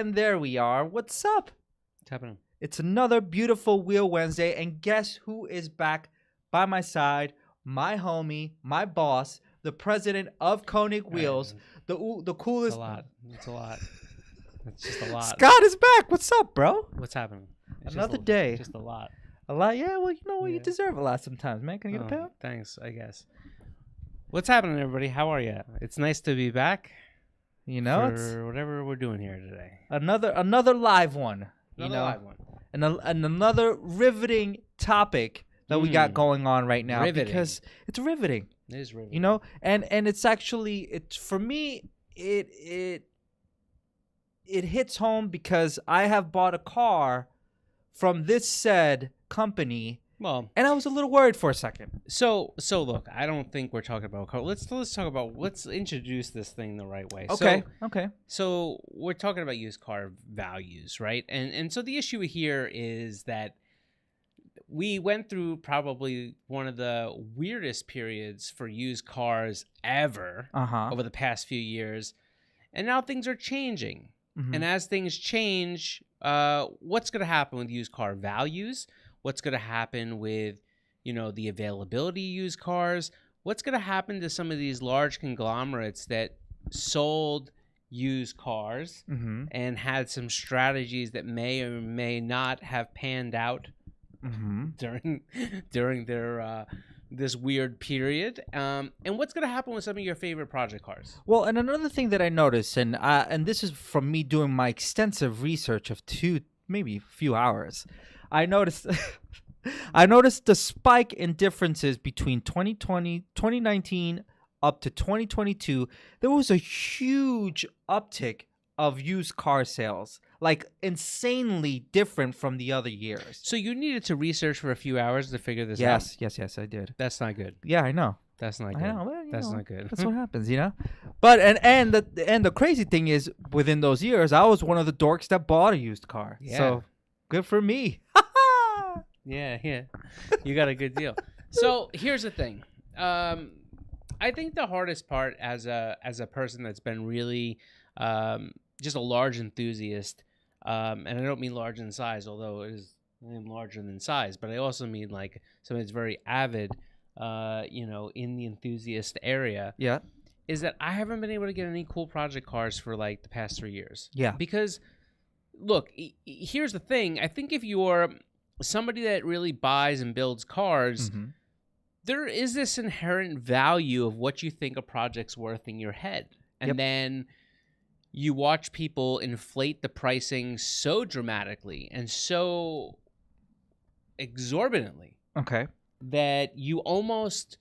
And there we are. What's up? What's happening? It's another beautiful Wheel Wednesday, and guess who is back by my side? My homie, my boss, the president of Koenig Wheels, the coolest. It's a lot. It's a lot. It's just a lot. Scott is back. What's up, bro? What's happening? It's Another day. Just a lot. A lot? Yeah, well, you know what? You deserve a lot sometimes, man. Can I get a pound? Thanks, I guess. What's happening, everybody? How are you? It's nice to be back. You know, for whatever we're doing here today. Another live one. Live one. And another riveting topic that we got going on right now. Riveting. Because it's riveting. It is riveting. You know, and it's actually for me it hits home because I have bought a car from this said company. Well, and I was a little worried for a second. So look, I don't think we're talking about car. Let's introduce this thing the right way. Okay. So we're talking about used car values, right? And so the issue here is that we went through probably one of the weirdest periods for used cars ever over the past few years, and now things are changing. Mm-hmm. And as things change, what's going to happen with used car values? What's going to happen with, the availability of used cars? What's going to happen to some of these large conglomerates that sold used cars and had some strategies that may or may not have panned out during their this weird period? And what's going to happen with some of your favorite project cars? Well, and another thing that I noticed, and this is from me doing my extensive research of maybe a few hours, I noticed the spike in differences between 2019 up to 2022. There was a huge uptick of used car sales, like insanely different from the other years. So you needed to research for a few hours to figure this out? Yes, I did. That's not good. Yeah, I know. That's not good. I know, well, That's not good. That's what happens, But and the crazy thing is, within those years, I was one of the dorks that bought a used car. Yeah. So good for me. Yeah. You got a good deal. So here's the thing. I think the hardest part as a person that's been really just a large enthusiast, and I don't mean large in size, although I am larger than size, but I also mean like somebody that's very avid, in the enthusiast area. Yeah. Is that I haven't been able to get any cool project cars for like the past 3 years. Yeah. Because look, here's the thing. I think if you're somebody that really buys and builds cars, there is this inherent value of what you think a project's worth in your head. And then you watch people inflate the pricing so dramatically and so exorbitantly that you almost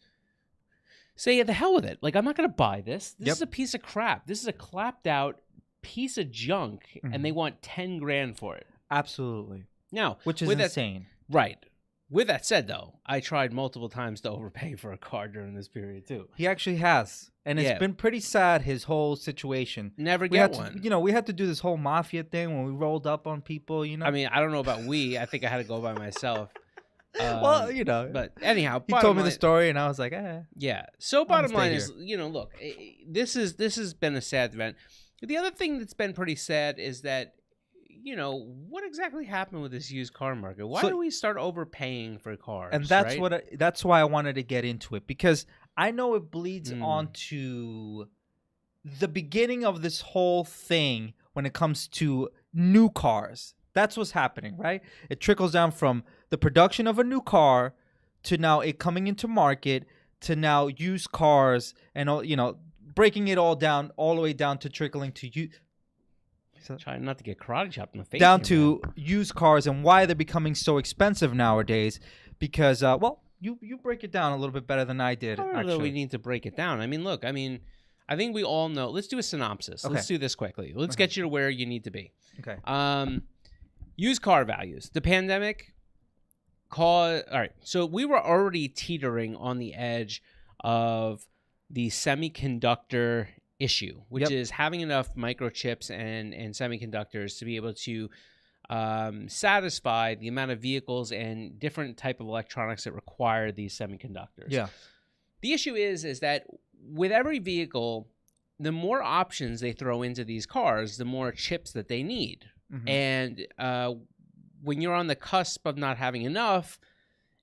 say, yeah, the hell with it. Like, I'm not going to buy this. This is a piece of crap. This is a clapped out piece of junk, and they want 10 grand for it. Absolutely. Now, which is insane. Right. With that said, though, I tried multiple times to overpay for a car during this period, too. He actually has. And it's been pretty sad, his whole situation. Never get one. We had to do this whole mafia thing when we rolled up on people, I mean, I don't know about I think I had to go by myself. Well, But anyhow, he told me the story, and I was like, Yeah. So bottom line is, look, this has been a sad event. The other thing that's been pretty sad is that, what exactly happened with this used car market? Why did we start overpaying for cars? And that's why I wanted to get into it, because I know it bleeds onto the beginning of this whole thing when it comes to new cars. That's what's happening, right? It trickles down from the production of a new car to now it coming into market to now used cars and breaking it all the way down to trickling to you. Trying not to get karate chopped in the face. Down to used cars and why they're becoming so expensive nowadays. Because, you break it down a little bit better than I did. I don't know that we need to break it down. I mean, look, I think we all know. Let's do a synopsis. Okay. Let's do this quickly. Let's get you to where you need to be. Okay. Used car values. The pandemic all right. So we were already teetering on the edge of the semiconductor issue, which is having enough microchips and semiconductors to be able to satisfy the amount of vehicles and different type of electronics that require these semiconductors. Yeah. The issue is that with every vehicle, the more options they throw into these cars, the more chips that they need. Mhm. And when you're on the cusp of not having enough,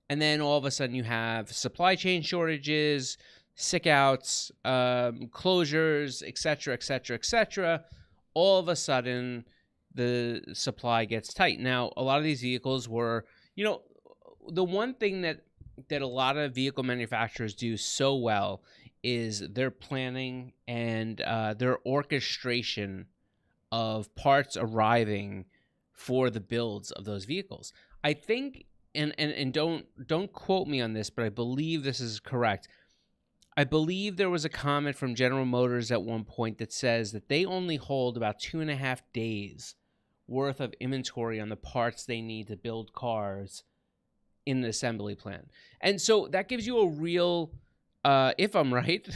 and then all of a sudden you have supply chain shortages, sick outs, closures, et cetera, all of a sudden the supply gets tight. Now, a lot of these vehicles were, the one thing that a lot of vehicle manufacturers do so well is their planning and their orchestration of parts arriving for the builds of those vehicles. I think, and don't quote me on this, but I believe this is correct. I believe there was a comment from General Motors at one point that says that they only hold about 2.5 days worth of inventory on the parts they need to build cars in the assembly plant. And so that gives you a real, if I'm right,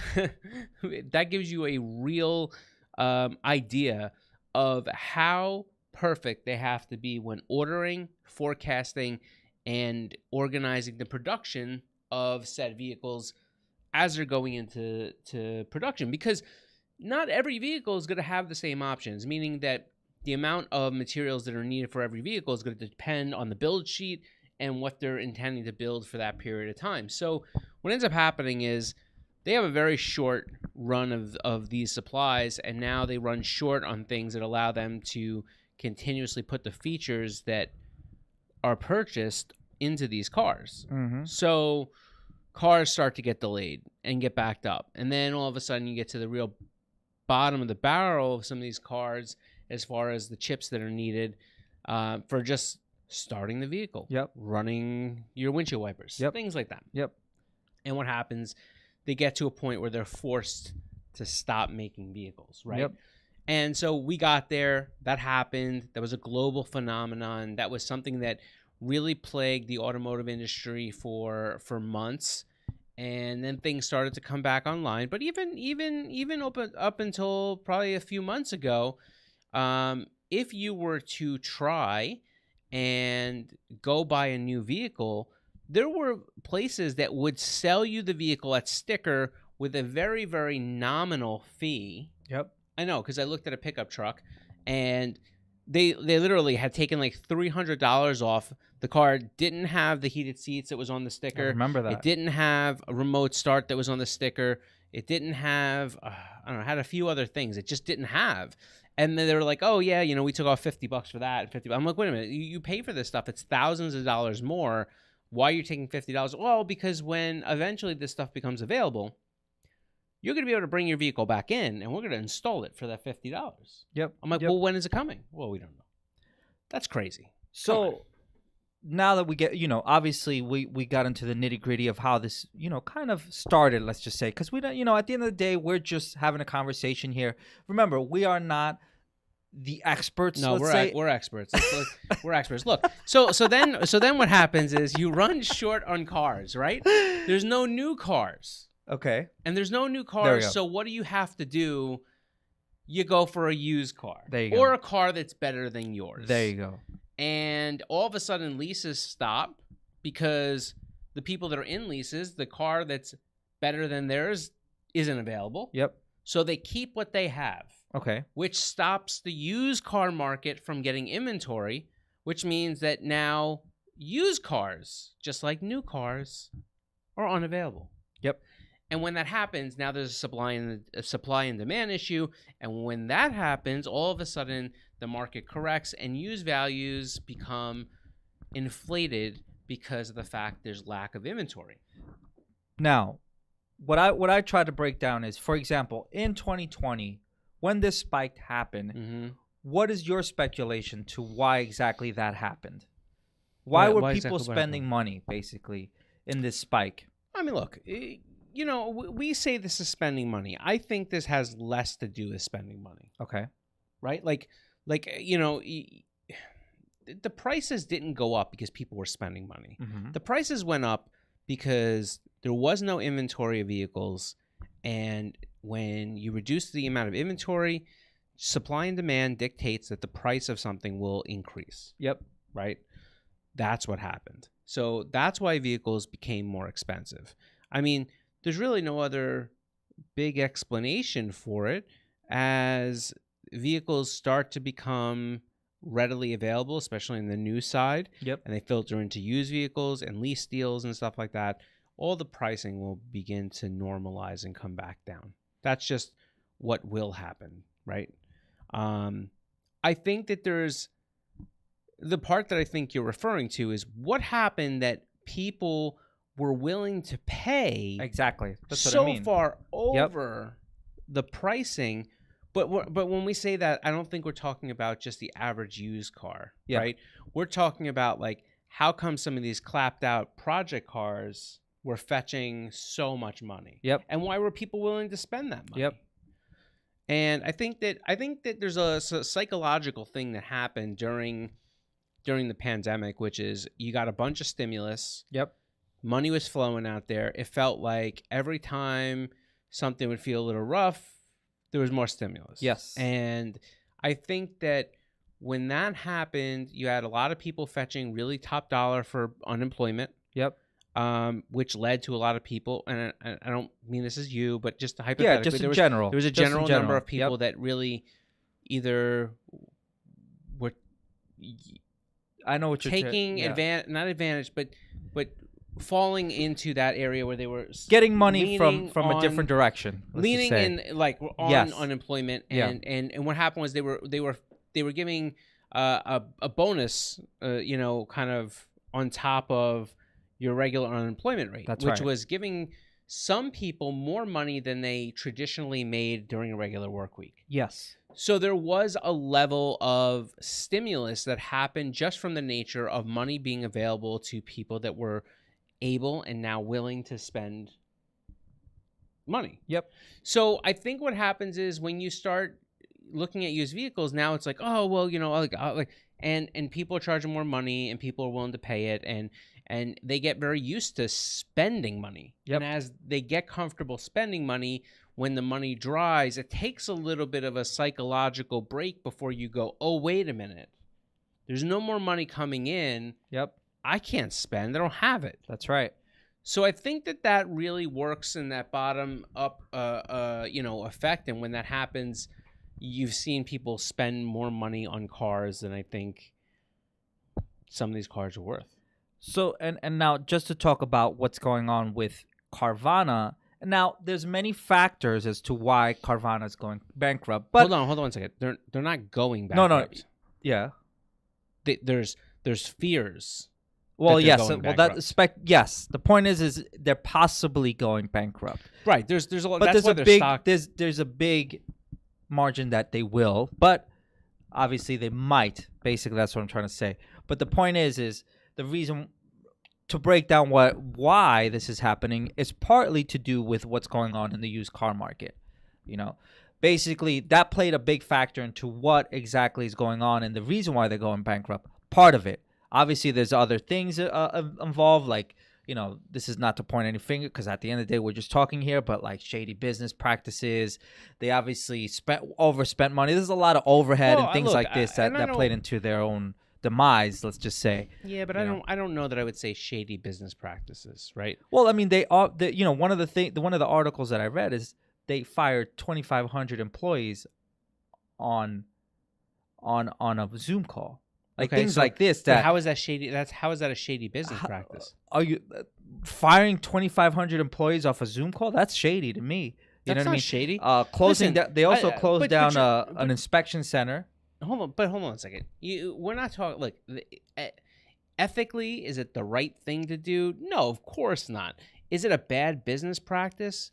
that gives you a real idea of how perfect they have to be when ordering, forecasting, and organizing the production of said vehicles as they're going into production. Because not every vehicle is going to have the same options, meaning that the amount of materials that are needed for every vehicle is going to depend on the build sheet and what they're intending to build for that period of time. So what ends up happening is they have a very short run of these supplies, and now they run short on things that allow them to continuously put the features that are purchased into these cars. Mhm. So cars start to get delayed and get backed up. And then all of a sudden you get to the real bottom of the barrel of some of these cars as far as the chips that are needed for just starting the vehicle, running your windshield wipers, things like that. And what happens, they get to a point where they're forced to stop making vehicles, right? And so we got there. That happened. That was a global phenomenon. That was something that really plagued the automotive industry for months. And then things started to come back online. But even up until probably a few months ago, if you were to try and go buy a new vehicle, there were places that would sell you the vehicle at sticker with a very, very nominal fee. I know, because I looked at a pickup truck, and they literally had taken like $300 off. The car didn't have the heated seats that was on the sticker. I remember that. It didn't have a remote start that was on the sticker. It didn't have, I don't know, had a few other things. It just didn't have. And then they were like, oh, yeah, we took off $50 for that. I'm like, wait a minute. You pay for this stuff. It's thousands of dollars more. Why are you taking $50? Well, because when eventually this stuff becomes available, you're going to be able to bring your vehicle back in, and we're going to install it for that $50. I'm like, well, when is it coming? Well, we don't know. That's crazy. So now that we get, obviously we got into the nitty gritty of how this, kind of started, let's just say, because we don't, at the end of the day, we're just having a conversation here. Remember, we are not the experts. No, we're experts. We're experts. Look, so then what happens is you run short on cars, right? There's no new cars. Okay. And there's no new cars, so what do you have to do? You go for a used car. There you go. Or a car that's better than yours. There you go. And all of a sudden, leases stop because the people that are in leases, the car that's better than theirs isn't available. So they keep what they have. Okay. Which stops the used car market from getting inventory, which means that now used cars, just like new cars, are unavailable. And when that happens, now there's a supply and demand issue. And when that happens, all of a sudden the market corrects and used values become inflated because of the fact there's lack of inventory. Now, what I try to break down is, for example, in 2020, when this spike happened, what is your speculation to why exactly that happened? Why were people spending money, basically, in this spike? I mean, look, we say this is spending money. I think this has less to do with spending money. Okay. Right? Like the prices didn't go up because people were spending money. The prices went up because there was no inventory of vehicles. And when you reduce the amount of inventory, supply and demand dictates that the price of something will increase. Right? That's what happened. So that's why vehicles became more expensive. I mean, there's really no other big explanation for it as vehicles start to become readily available, especially in the new side. Yep. And they filter into used vehicles and lease deals and stuff like that. All the pricing will begin to normalize and come back down. That's just what will happen, right? I think that there's the part that I think you're referring to is what happened that people were willing to pay Exactly. That's so what I mean. far over the pricing. But when we say that, I don't think we're talking about just the average used car, right? We're talking about like how come some of these clapped out project cars were fetching so much money, and why were people willing to spend that money? And I think that there's a psychological thing that happened during the pandemic, which is you got a bunch of stimulus. Money was flowing out there. It felt like every time something would feel a little rough, there was more stimulus. And I think that when that happened, you had a lot of people fetching really top dollar for unemployment. Which led to a lot of people, and I don't mean this is you, but just hypothetically, just in general. There was a general number of people that really either were I know what you're taking not advantage, but falling into that area where they were getting money from a different direction, leaning in like on unemployment, and what happened was they were giving a bonus, kind of on top of your regular unemployment rate, which was giving some people more money than they traditionally made during a regular work week. So there was a level of stimulus that happened just from the nature of money being available to people that were able and now willing to spend money. So I think what happens is when you start looking at used vehicles, now it's like, oh, well, and people are charging more money and people are willing to pay it, and they get very used to spending money. And as they get comfortable spending money, when the money dries, it takes a little bit of a psychological break before you go, oh, wait a minute. There's no more money coming in. I can't spend. I don't have it. That's right. So I think that really works in that bottom up, effect. And when that happens, you've seen people spend more money on cars than I think some of these cars are worth. So, and now just to talk about what's going on with Carvana. Now, there's many factors as to why Carvana is going bankrupt. But hold on 1 second. They're not going bankrupt. There's fears. Well, yes. Well, yes. The point is they're possibly going bankrupt. Right. There's a lot. But there's a big margin that they will, but obviously they might. Basically, that's what I'm trying to say. But the point is the reason to break down why this is happening is partly to do with what's going on in the used car market. Basically that played a big factor into what exactly is going on and the reason why they're going bankrupt. Part of it. Obviously, there's other things involved, like, this is not to point any finger because at the end of the day, we're just talking here, but like shady business practices, they obviously overspent money. There's a lot of overhead and things like this that played into their own demise, let's just say. Yeah, but I don't know that I would say shady business practices, right? Well, I mean, they are, one of the articles that I read is they fired 2,500 employees on a Zoom call. Things like this. How is that shady? How is that a shady business practice? Are you firing 2,500 employees off a Zoom call? That's shady to me. That's not shady. Closing. They also closed down an inspection center. Hold on a second. We're not talking. Look, ethically, is it the right thing to do? No, of course not. Is it a bad business practice?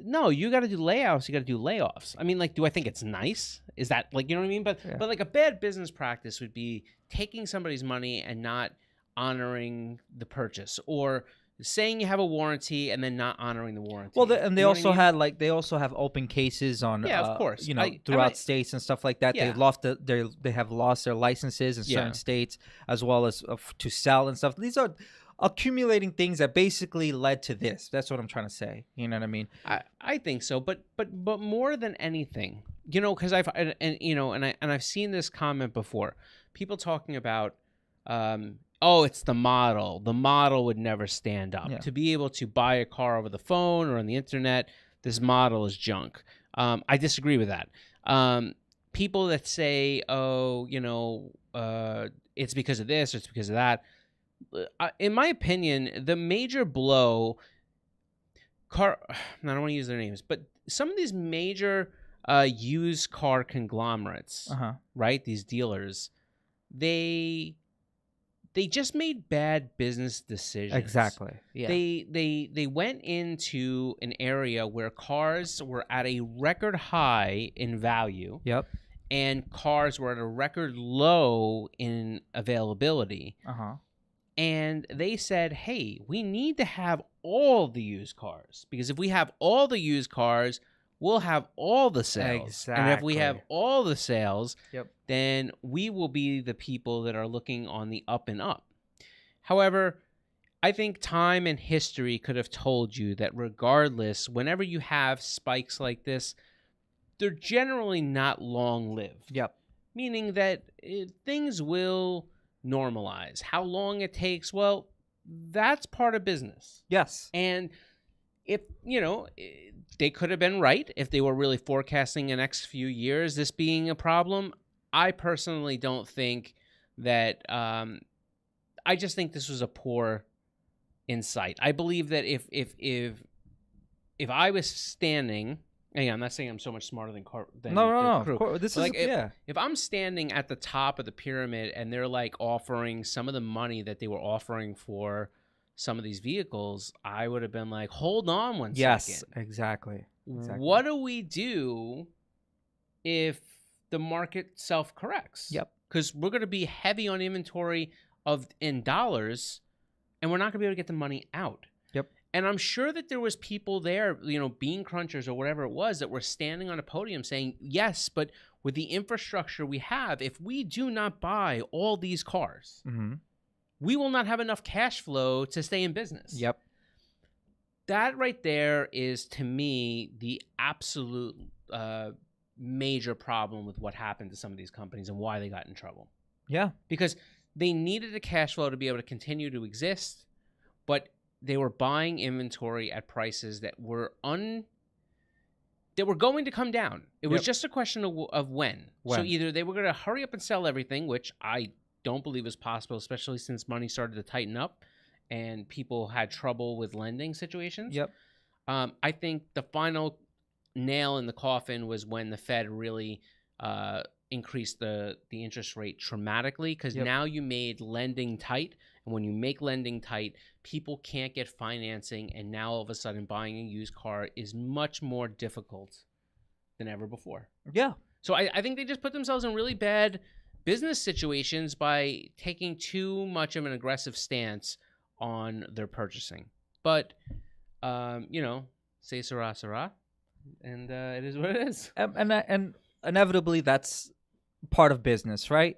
No, you got to do layoffs. You got to do layoffs. I mean, do I think it's nice? Is that you know what I mean? But a bad business practice would be taking somebody's money and not honoring the purchase, or saying you have a warranty and then not honoring the warranty. Well, they also had they also have open cases on of course, throughout states and stuff like that. Yeah. They have lost their licenses in certain states as well as to sell and stuff. These are accumulating things that basically led to this. That's what I'm trying to say. You know what I mean? I think so, but more than anything, because I've seen this comment before. People talking about, it's the model. The model would never stand up. To be able to buy a car over the phone or on the internet, this model is junk. I disagree with that. People that say, oh, it's because of this or it's because of that. In my opinion, the major blow, I don't want to use their names, but some of these major used car conglomerates, right? These dealers, they just made bad business decisions. Exactly. Yeah. They went into an area where cars were at a record high in value. Yep. And cars were at a record low in availability. And they said, hey, we need to have all the used cars, because if we have all the used cars, we'll have all the sales. Exactly. And if we have all the sales, then we will be the people that are looking on the up and up. However, I think time and history could have told you that regardless, whenever you have spikes like this, they're generally not long-lived. Yep. Meaning that things will normalize. How long it takes, well, that's part of business. Yes. And if, they could have been right if they were really forecasting the next few years this being a problem. I personally don't think that, I just think this was a poor insight. I believe that if I was standing, hey, I'm not saying I'm so much smarter than no. crew. This but is if I'm standing at the top of the pyramid and they're like offering some of the money that they were offering for some of these vehicles, I would have been like, hold on one second. Yes, exactly. What do we do if the market self-corrects? Yep. Because we're going to be heavy on inventory in dollars, and we're not going to be able to get the money out. Yep. And I'm sure that there was people there, bean crunchers or whatever it was, that were standing on a podium saying, yes, but with the infrastructure we have, if we do not buy all these cars, we will not have enough cash flow to stay in business. Yep. That right there is, to me, the absolute major problem with what happened to some of these companies and why they got in trouble. Yeah. Because they needed the cash flow to be able to continue to exist, but they were buying inventory at prices that were going to come down. It was just a question of when. So either they were going to hurry up and sell everything, which I don't believe is possible, especially since money started to tighten up and people had trouble with lending situations. Yep. I think the final nail in the coffin was when the Fed really increased the interest rate dramatically, because now you made lending tight. And when you make lending tight, people can't get financing. And now all of a sudden buying a used car is much more difficult than ever before. Yeah. So I think they just put themselves in really bad business situations by taking too much of an aggressive stance on their purchasing. But, say sera, sera. And it is what it is. And inevitably, that's part of business, right?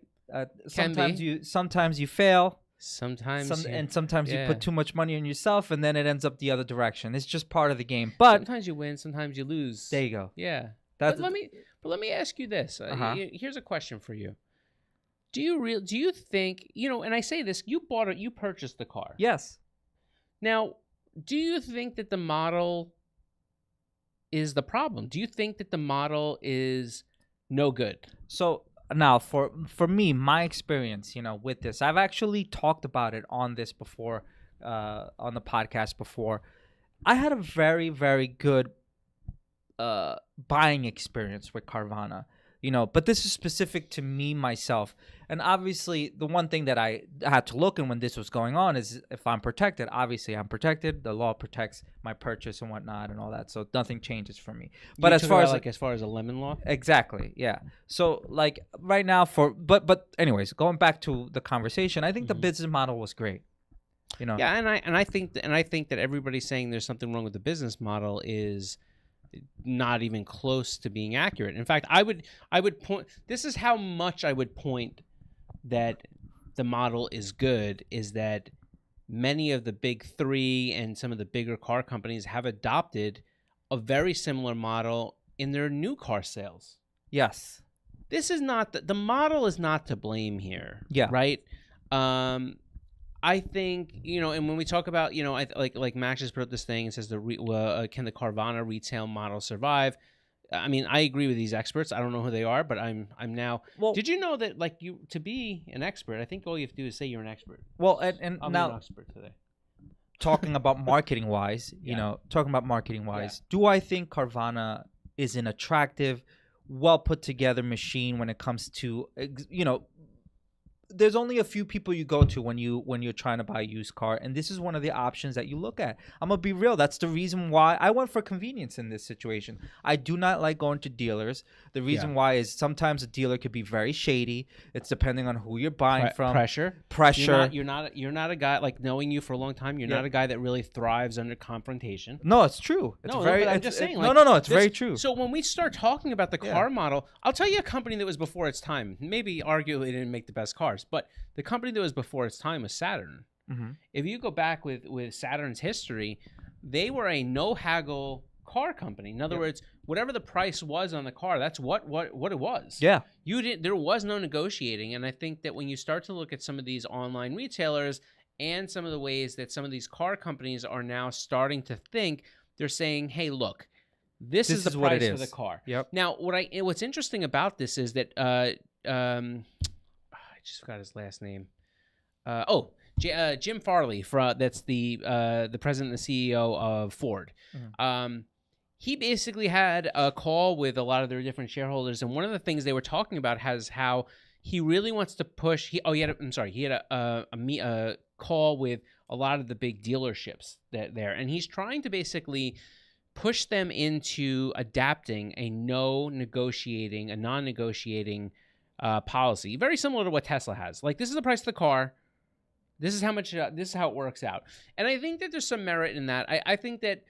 Sometimes you fail. Sometimes you put too much money on yourself, and then it ends up the other direction. It's just part of the game. But sometimes you win, sometimes you lose. There you go. Yeah. But let me ask you this. Here's a question for you. Do you think, and I say this, you purchased the car. Yes. Now, do you think that the model is the problem? Do you think that the model is no good? So now for me, my experience, with this, I've actually talked about it on this before, on the podcast before. I had a very, very good buying experience with Carvana, but this is specific to me, myself. And obviously the one thing that I had to look in when this was going on is if I'm protected. Obviously I'm protected. The law protects my purchase and whatnot and all that. So nothing changes for me. But as far as a lemon law? Exactly. Yeah. So right now but anyways, going back to the conversation, I think the business model was great. Yeah, and I think that everybody saying there's something wrong with the business model is not even close to being accurate. In fact, I would point, this is how much I would point that the model is good, is that many of the big three and some of the bigger car companies have adopted a very similar model in their new car sales. Yes. This is not the model is not to blame here. Yeah. Right. I think, and when we talk about, like Max just put up this thing and says can the Carvana retail model survive? I mean, I agree with these experts. I don't know who they are, but I'm now. Well, did you know that to be an expert, I think all you have to do is say you're an expert. Well, and I'm now an expert today. Talking about marketing wise, do I think Carvana is an attractive, well put together machine when it comes to, there's only a few people you go to when you're trying to buy a used car, and this is one of the options that you look at. I'm gonna be real. That's the reason why I went for convenience in this situation. I do not like going to dealers. The reason why is sometimes a dealer could be very shady. It's depending on who you're buying from. Pressure. You're not a guy, like, knowing you for a long time. You're not a guy that really thrives under confrontation. No, it's true. I'm just saying. It's very true. So when we start talking about the car model, I'll tell you a company that was before its time. Maybe arguably didn't make the best cars, but the company that was before its time was Saturn. Mm-hmm. If you go back with Saturn's history, they were a no haggle car company. In other words, whatever the price was on the car, that's what it was. Yeah. There was no negotiating. And I think that when you start to look at some of these online retailers and some of the ways that some of these car companies are now starting to think, they're saying, hey, look, this is the price for the car. Yep. Now, what's interesting about this is that I just forgot his last name. Jim Farley, that's the president and the CEO of Ford. Mm-hmm. He basically had a call with a lot of their different shareholders, and one of the things they were talking about has how he really wants to push. He had a call with a lot of the big dealerships there, and he's trying to basically push them into adapting a non-negotiating policy, very similar to what Tesla has. Like, this is the price of the car. This is how much. This is how it works out. And I think that there's some merit in that. I think that,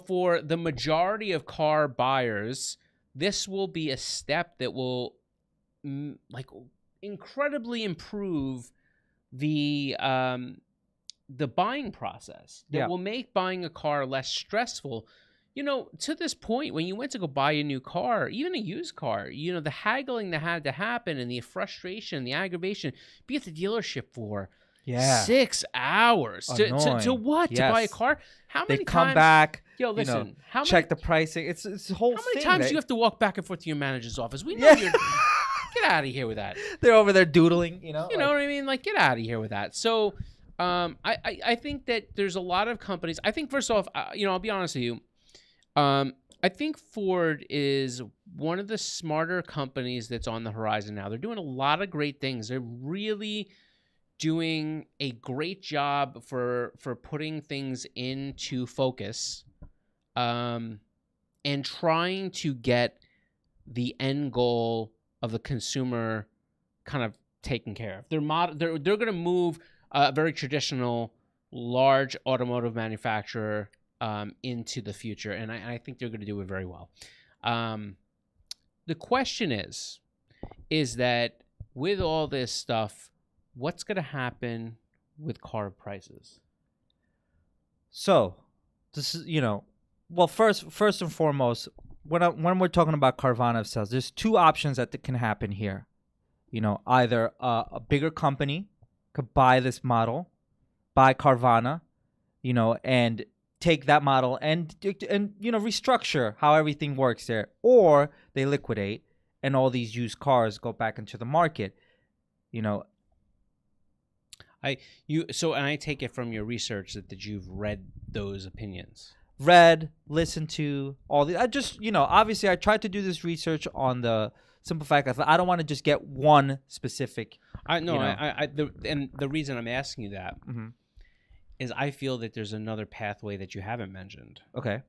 for the majority of car buyers, this will be a step that will incredibly improve the buying process. That will make buying a car less stressful. To this point, when you went to go buy a new car, even a used car, the haggling that had to happen and the frustration, the aggravation, be at the dealership for 6 hours to what? Yes. To buy a car? How many times? They come back. Yo, listen. Check the pricing. It's a whole thing. How many times do you have to walk back and forth to your manager's office? We know you're. Get out of here with that. They're over there doodling. You know what I mean? Like, get out of here with that. So, I think that there's a lot of companies. I think first off, I'll be honest with you. I think Ford is one of the smarter companies that's on the horizon now. They're doing a lot of great things. They're really doing a great job for putting things into focus, and trying to get the end goal of the consumer kind of taken care of. They're going to move a very traditional large automotive manufacturer into the future, and I think they're going to do it very well. The question is that with all this stuff, what's going to happen with car prices? So, this is, well, first and foremost, when we're talking about Carvana sales, there's two options that can happen here. Either a bigger company could buy this model, buy Carvana, and take that model and restructure how everything works there, or they liquidate and all these used cars go back into the market. And I take it from your research that you've read those opinions. Listened to all the. I just obviously I tried to do this research on the simple fact that I don't want to just get one specific. The reason I'm asking you that. Mm-hmm. Is I feel that there's another pathway that you haven't mentioned. Okay.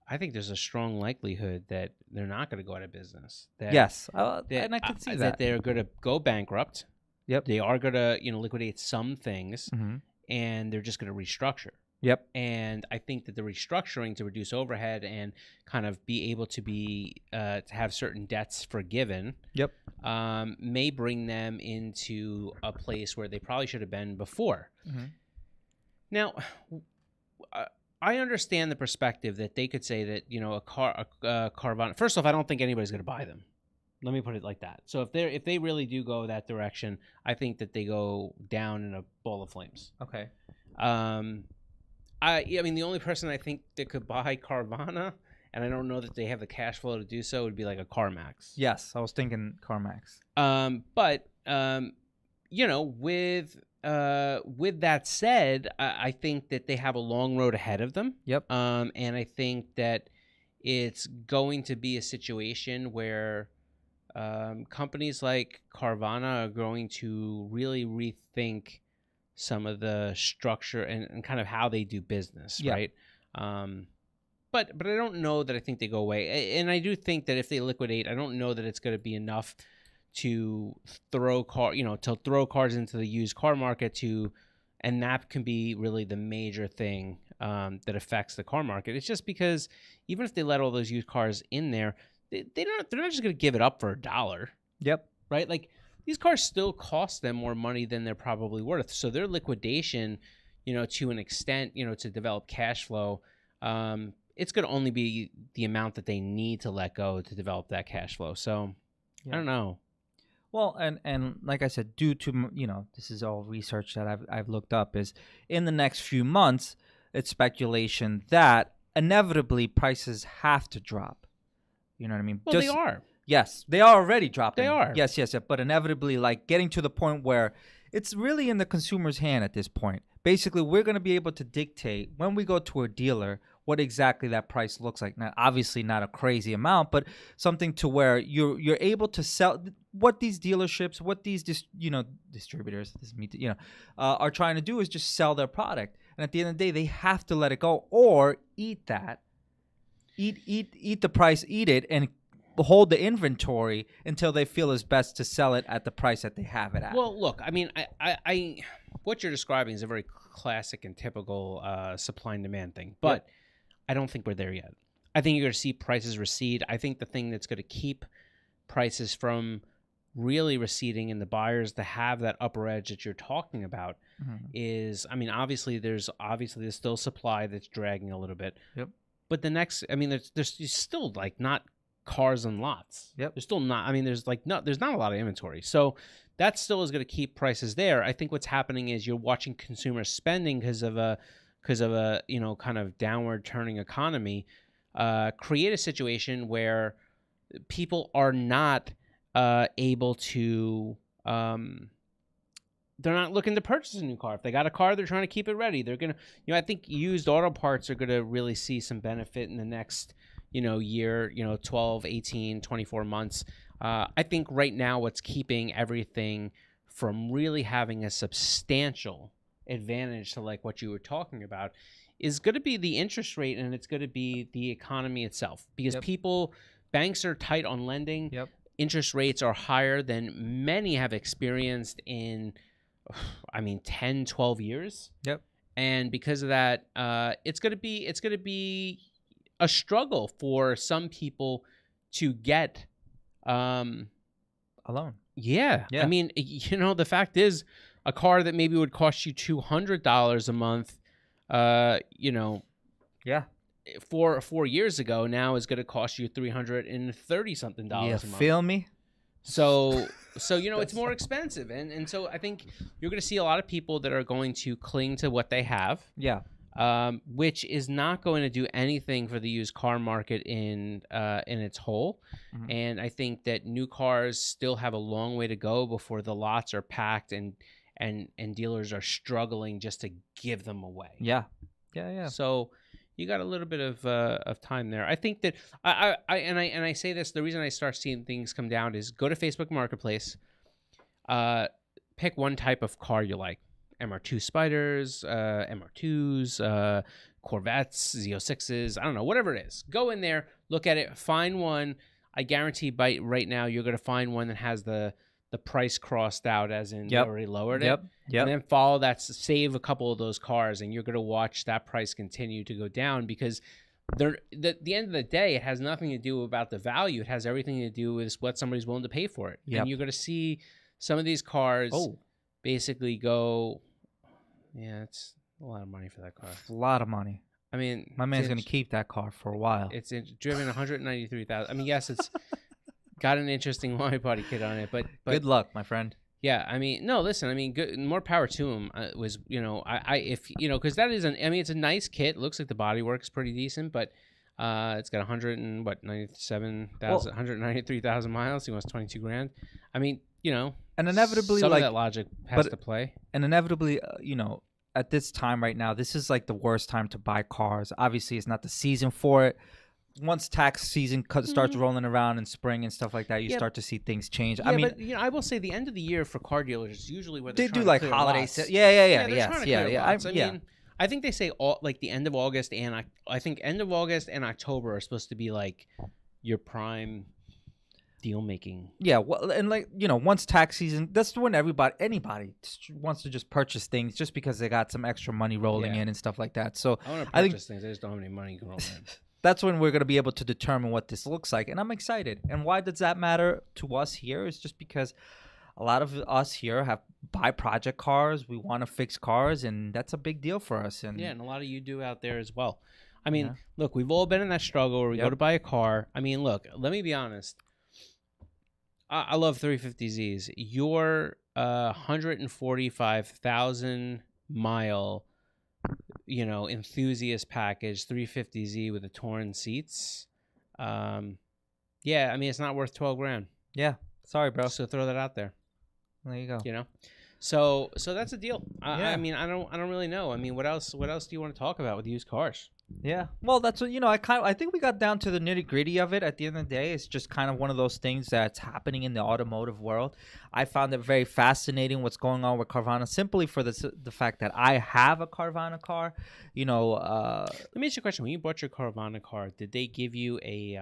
I think there's a strong likelihood that they're not going to go out of business. And I can see that they're going to go bankrupt. Yep. They are going to liquidate some things, mm-hmm. and they're just going to restructure. Yep. And I think that the restructuring to reduce overhead and kind of be able to to have certain debts forgiven. Yep. May bring them into a place where they probably should have been before. Mm-hmm. Now, I understand the perspective that they could say that a Carvana. First off, I don't think anybody's going to buy them. Let me put it like that. So if they really do go that direction, I think that they go down in a ball of flames. Okay. I mean, the only person I think that could buy Carvana, and I don't know that they have the cash flow to do so, would be like a CarMax. Yes, I was thinking CarMax. But you know, with that said, I think that they have a long road ahead of them. Yep. And I think that it's going to be a situation where companies like Carvana are going to really rethink some of the structure and kind of how they do business, right? But I don't know that I think they go away. And I do think that if they liquidate, I don't know that it's going to be enough to throw cars into the used car market and that can be really the major thing that affects the car market. It's just because even if they let all those used cars in there, they're not just going to give it up for $1. Yep. Right? Like these cars still cost them more money than they're probably worth. So their liquidation, to an extent, to develop cash flow, it's going to only be the amount that they need to let go to develop that cash flow. So I don't know. Well, and like I said, due to, this is all research that I've looked up, is in the next few months, it's speculation that inevitably prices have to drop. You know what I mean? Well, they are. Yes, they are already dropping. They are. Yes, but inevitably, like getting to the point where it's really in the consumer's hand at this point. Basically, we're going to be able to dictate when we go to a dealer what exactly that price looks like. Now, obviously not a crazy amount, but something to where you're able to sell what these dealerships, what these distributors, are trying to do is just sell their product. And at the end of the day, they have to let it go or eat that, eat the price, eat it, and hold the inventory until they feel it's best to sell it at the price that they have it at. Well, look, I mean, I what you're describing is a very classic and typical supply and demand thing, but I don't think we're there yet. I think you're going to see prices recede. I think the thing that's going to keep prices from really receding and the buyers to have that upper edge that you're talking about is, I mean, obviously there's still supply that's dragging a little bit. Yep. But there's still like not cars and lots. Yep. There's still not. I mean, there's not a lot of inventory. So that still is going to keep prices there. I think what's happening is you're watching consumer spending because of a kind of downward turning economy, create a situation where people are not able to. They're not looking to purchase a new car. If they got a car, they're trying to keep it ready. They're gonna, I think used auto parts are gonna really see some benefit in the next, year, 12, 18, 24 months. I think right now what's keeping everything from really having a substantial advantage to like what you were talking about is going to be the interest rate, and it's going to be the economy itself, because banks are tight on lending. Yep. Interest rates are higher than many have experienced in 10, 12 years. Yep. And because of that, it's going to be a struggle for some people to get a loan. Yeah. I mean, the fact is, a car that maybe would cost you $200 a month, 4 years ago now is going to cost you $330 something a month. Feel me? So it's more expensive, and so I think you're going to see a lot of people that are going to cling to what they have. Yeah. Which is not going to do anything for the used car market in its whole. Mm-hmm. And I think that new cars still have a long way to go before the lots are packed and dealers are struggling just to give them away. Yeah. So you got a little bit of time there. I think that I say this, the reason I start seeing things come down is go to Facebook Marketplace, pick one type of car you like. MR2 Spiders, MR2s, Corvettes, Z06s, I don't know, whatever it is. Go in there, look at it, find one. I guarantee right now you're going to find one that has the price crossed out, as in they already lowered it. Yep. And then follow that, save a couple of those cars, and you're going to watch that price continue to go down, because the end of the day, it has nothing to do about the value. It has everything to do with what somebody's willing to pay for it. Yep. And you're going to see some of these cars basically go... Yeah, it's a lot of money for that car. A lot of money. I mean, my man's going to keep that car for a while. It's driven 193,000. I mean, yes, it's got an interesting wide body kit on it, but good luck, my friend. Yeah, I mean, no, listen, I mean, good, more power to him. Was, you know, if, you know, because that is I mean, it's a nice kit. It looks like the body work is pretty decent, but it's got 193,000 miles. He wants 22 grand. I mean, you know, and inevitably, some like, of that logic has to play. And inevitably, you know, at this time right now, this is like the worst time to buy cars. Obviously, it's not the season for it. Once tax season starts rolling around in spring and stuff like that, you start to see things change. Yeah, I mean, but you know, I will say the end of the year for car dealers is usually where they do like holiday sales. Yeah. I mean, I think they say like the end of August and I think end of August and October are supposed to be like your prime deal making. Yeah, well, and like, you know, once tax season, that's when anybody wants to just purchase things just because they got some extra money rolling in and stuff like that. So I want to purchase things. I just don't have any money rolling in. That's when we're going to be able to determine what this looks like. And I'm excited. And why does that matter to us here? Is just because a lot of us here buy project cars. We want to fix cars, and that's a big deal for us. And yeah, and a lot of you do out there as well. I mean, look, we've all been in that struggle where we go to buy a car. I mean, look, let me be honest. I love 350Zs. Your 145,000 mile, you know, enthusiast package 350Z with the torn seats. Yeah, I mean, it's not worth 12 grand. Yeah, sorry, bro. So throw that out there. There you go. You know, so that's a deal. I mean, I don't really know. I mean, what else do you want to talk about with used cars? Yeah, well, that's what, you know, I think we got down to the nitty gritty of it. At the end of the day, it's just kind of one of those things that's happening in the automotive world. I found it very fascinating what's going on with Carvana, simply for the fact that I have a Carvana car. You know, let me ask you a question. When you bought your Carvana car, did they give you a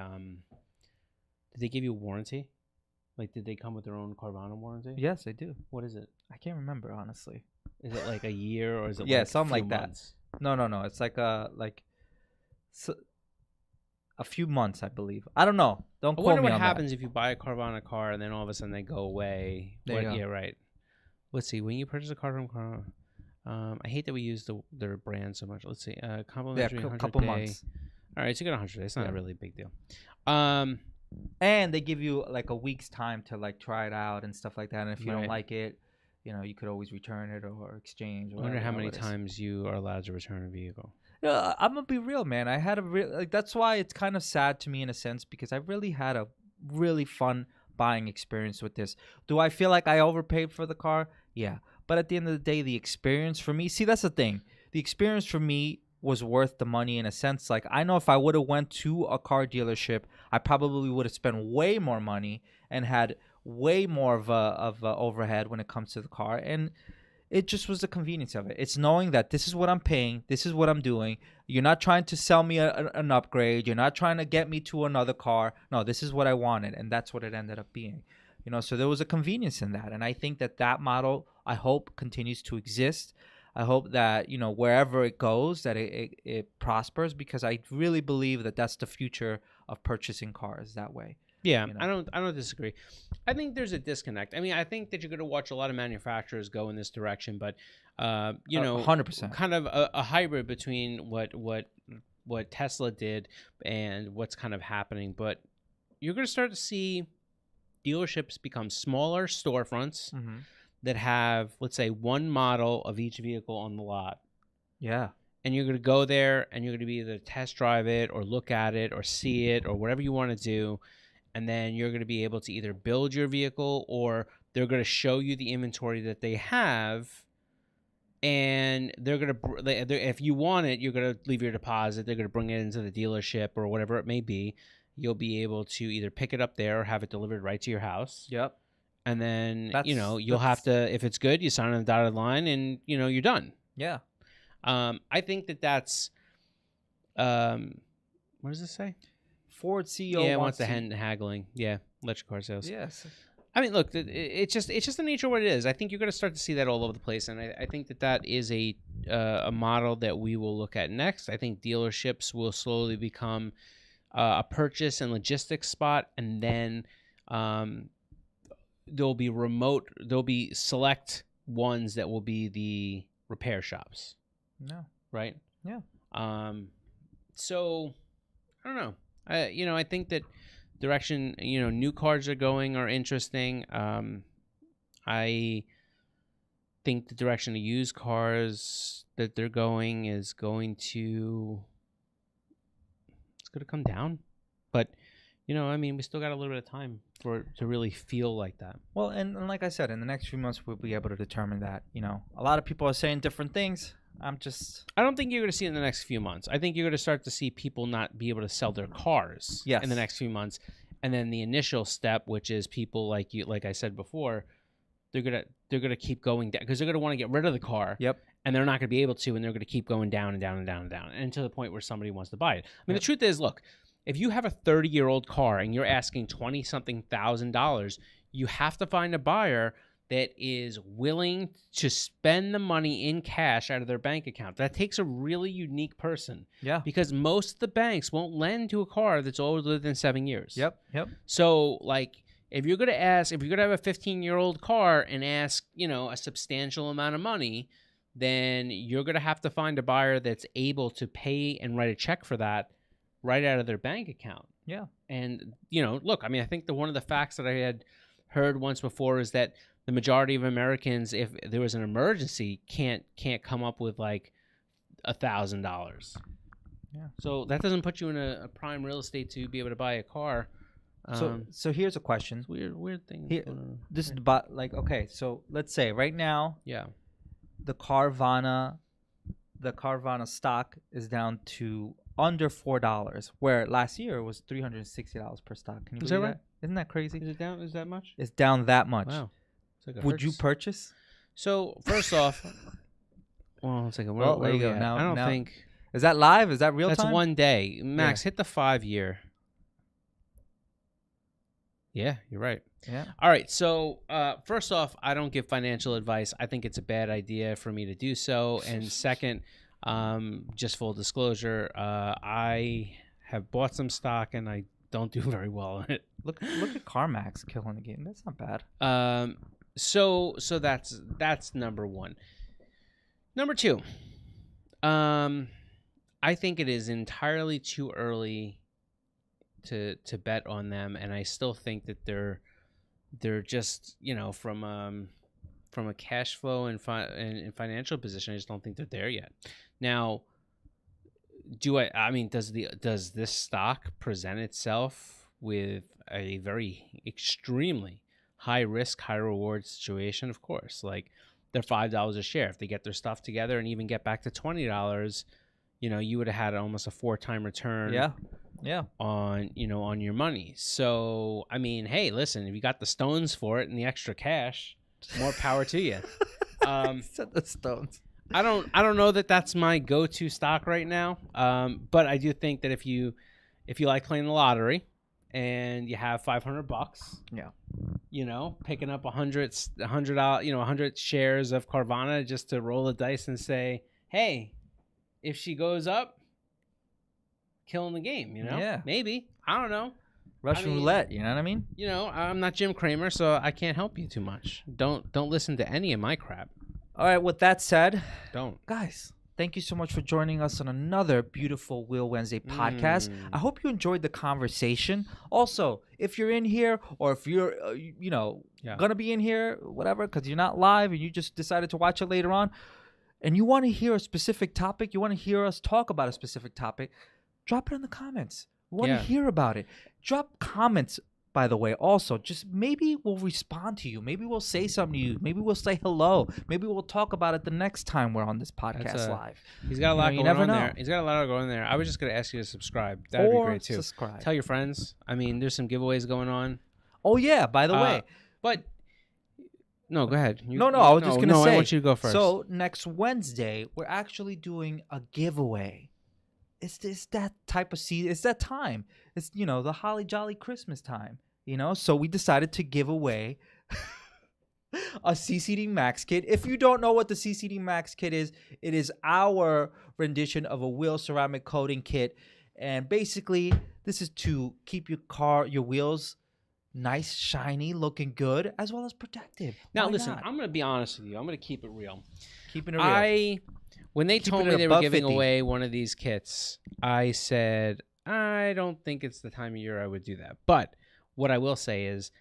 warranty? Like, did they come with their own Carvana warranty? Yes, they do. What is it? I can't remember, honestly. Is it like a year, or is it something like months? That? No. It's like a few months, I believe. I don't know. Don't quote me on that. I wonder what happens if you buy a Carvana car and then all of a sudden they go away. Yeah, right. Let's see. When you purchase a car from Carvana, I hate that we use their brand so much. Let's see. Complimentary a couple months. All right, so you got 100 days. It's not a really big deal. And they give you like a week's time to like try it out and stuff like that. And if you don't like it, you know, you could always return it or exchange. I wonder how many times you are allowed to return a vehicle. I'm gonna be real, man. I had that's why it's kind of sad to me in a sense, because I really had a really fun buying experience with this. Do I feel like I overpaid for the car? Yeah. But at the end of the day, the experience for me, see, that's the thing. The experience for me was worth the money in a sense. Like, I know if I would have went to a car dealership, I probably would have spent way more money and had way more of a overhead when it comes to the car. And it just was the convenience of it. It's knowing that this is what I'm paying. This is what I'm doing. You're not trying to sell me an upgrade. You're not trying to get me to another car. No, this is what I wanted. And that's what it ended up being. You know, so there was a convenience in that. And I think that model, I hope, continues to exist. I hope that, you know, wherever it goes, that it prospers, because I really believe that that's the future of purchasing cars that way. Yeah, you know? I don't disagree. I think there's a disconnect. I mean, I think that you're going to watch a lot of manufacturers go in this direction, but you know, 100%, kind of a hybrid between what Tesla did and what's kind of happening. But you're going to start to see dealerships become smaller storefronts that have, let's say, one model of each vehicle on the lot. Yeah. And you're going to go there and you're going to be either test drive it or look at it or see it or whatever you want to do. And then you're going to be able to either build your vehicle, or they're going to show you the inventory that they have. And they're going to, if you want it, you're going to leave your deposit. They're going to bring it into the dealership or whatever it may be. You'll be able to either pick it up there or have it delivered right to your house. Yep. And then, you know, you'll have to, if it's good, you sign on the dotted line and, you know, you're done. Yeah. I think that's, what does this say? Ford CEO wants the haggling. Yeah, electric car sales. Yes. I mean, look, it's just the nature of what it is. I think you're going to start to see that all over the place, and I think that is a model that we will look at next. I think dealerships will slowly become a purchase and logistics spot, and then there'll be select ones that will be the repair shops. No. Right? Yeah. So I don't know. You know, I think that direction, new cars are going are interesting. I think the direction of used cars that they're going is going to come down. But, we still got a little bit of time for it to really feel like that. Well, and like I said, in the next few months, we'll be able to determine that. A lot of people are saying different things. I don't think you're going to see it in the next few months. I think you're going to start to see people not be able to sell their cars in the next few months. And then the initial step, which is people like I said before, they're gonna keep going down because they're gonna want to get rid of the car. Yep. And they're not gonna be able to, and they're gonna keep going down and down and down and down, and to the point where somebody wants to buy it. I mean, the truth is, look, if you have a 30-year-old car and you're asking $20-something thousand, you have to find a buyer that is willing to spend the money in cash out of their bank account. That takes a really unique person. Yeah. Because most of the banks won't lend to a car that's older than 7 years. Yep. So, if you're going to have a 15-year-old car and ask, a substantial amount of money, then you're going to have to find a buyer that's able to pay and write a check for that right out of their bank account. Yeah. And, look, I think one of the facts that I had heard once before is that the majority of Americans, if there was an emergency, can't come up with $1,000. Yeah. So that doesn't put you in a prime real estate to be able to buy a car. So here's a question. Weird thing. This is about okay. So let's say right now, the Carvana stock is down to under $4, where last year it was $360 per stock. Can you believe that? Isn't that crazy? Is it down? Is that much? It's down that much. Wow. Would you purchase? So first off, well, let's take a well, there you go. I don't think. Is that live? Is that real time? That's 1 day. Max, hit the 5-year. Yeah, you're right. Yeah. All right. So first off, I don't give financial advice. I think it's a bad idea for me to do so. And second, just full disclosure, I have bought some stock and I don't do very well in it. Look at CarMax killing the game. That's not bad. So that's number one. Number two, I think it is entirely too early to bet on them, and I still think that they're just, from a cash flow and financial position, I just don't think they're there yet. Now, does this stock present itself with a very extremely high risk, high reward situation? Of course, they're $5 a share. If they get their stuff together and even get back to $20, you would have had almost a 4-time return. Yeah. On your money. So, hey, listen, if you got the stones for it and the extra cash, more power to you. Set the stones. I don't know that that's my go-to stock right now. But I do think that if you like playing the lottery and you have $500, picking up 100 shares of Carvana just to roll the dice and say, hey, if she goes up, killing the game, Yeah. Maybe. I don't know. Russian roulette, you know what I mean? I'm not Jim Cramer, so I can't help you too much. Don't listen to any of my crap. All right, with that said, guys, thank you so much for joining us on another beautiful Wheel Wednesday podcast. I hope you enjoyed the conversation. Also, if you're in here or if you're going to be in here, whatever, cuz you're not live and you just decided to watch it later on and you want to hear a specific topic, you want to hear us talk about a specific topic, drop it in the comments. We want to hear about it. Drop comments, by the way. Also, just maybe we'll respond to you. Maybe we'll say something to you. Maybe we'll say hello. Maybe we'll talk about it the next time we're on this podcast live. He's got a lot going on there. He's got a lot going there. I was just going to ask you to subscribe. That would be great too. Subscribe. Tell your friends. There's some giveaways going on. Oh yeah, by the way. But no, go ahead. I was just going to say. I want you to go first. So next Wednesday, we're actually doing a giveaway. It's that type of season. It's that time. It's, the holly jolly Christmas time, So we decided to give away a CCD Max kit. If you don't know what the CCD Max kit is, it is our rendition of a wheel ceramic coating kit. And basically, this is to keep your wheels nice, shiny, looking good, as well as protected. Now, listen, I'm going to be honest with you. I'm going to keep it real. Keeping it real. When they told me they were giving away one of these kits, I said, I don't think it's the time of year I would do that. But what I will say is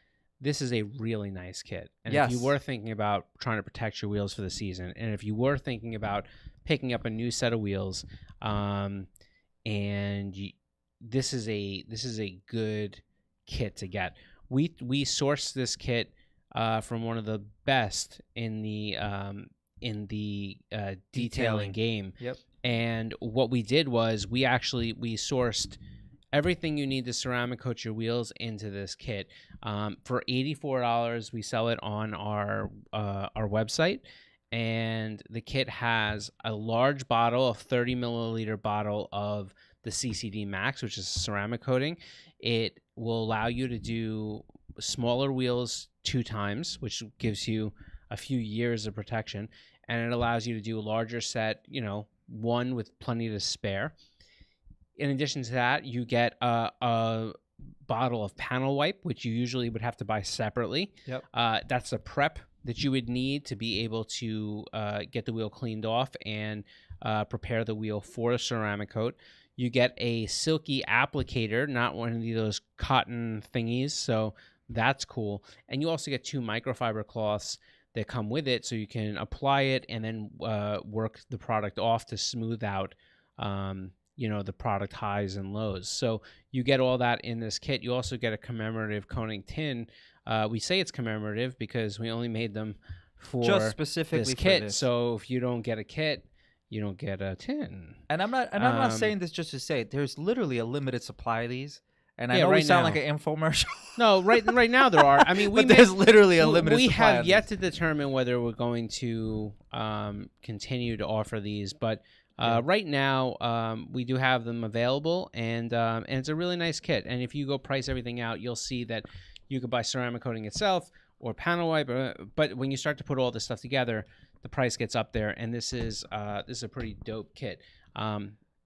this is a really nice kit. And if you were thinking about trying to protect your wheels for the season, and if you were thinking about picking up a new set of wheels, this is a good kit to get. We sourced this kit from one of the best in the detailing game. Yep. And what we did was we sourced everything you need to ceramic coat your wheels into this kit. For $84, we sell it on our website. And the kit has a large bottle, a 30 milliliter bottle of the CCD Max, which is ceramic coating. It will allow you to do smaller wheels 2 times, which gives you a few years of protection. And it allows you to do a larger set, 1 with plenty to spare. In addition to that, you get a bottle of panel wipe, which you usually would have to buy separately. Yep. That's a prep that you would need to be able to get the wheel cleaned off and prepare the wheel for a ceramic coat. You get a silky applicator, not one of those cotton thingies, so that's cool. And you also get 2 microfiber cloths that come with it, so you can apply it and then work the product off to smooth out the product highs and lows. So you get all that in this kit. You also get a commemorative coating tin. We say it's commemorative because we only made them for just specifically this for kit. this. So if you don't get a kit, you don't get a tin. And I'm not saying this just to say it. There's literally a limited supply of these. And I know right we sound now. like an infomercial. No, right now there are. I mean, there's literally a limited supply. We have yet to determine whether we're going to continue to offer these, but right now we do have them available, and it's a really nice kit. And if you go price everything out, you'll see that you could buy ceramic coating itself or panel wipe. But when you start to put all this stuff together, the price gets up there, and this is a pretty dope kit.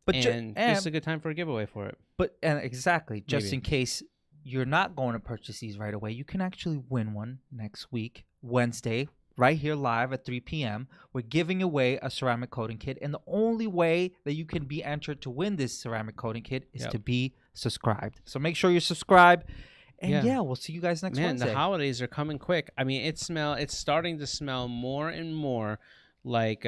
This is a good time for a giveaway for it. Exactly, just Maybe. in case you're not going to purchase these right away, you can actually win one next week, Wednesday, right here live at 3 p.m. We're giving away a ceramic coating kit, and the only way that you can be entered to win this ceramic coating kit is to be subscribed. So make sure you subscribe, and we'll see you guys next Wednesday. The holidays are coming quick. I mean, it's starting to smell more and more like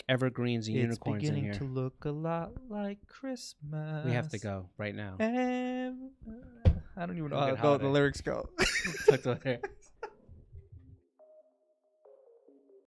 evergreens and unicorns in here. It's beginning to look a lot like Christmas. We have to go right now. I don't even know how the lyrics go. Talk to later.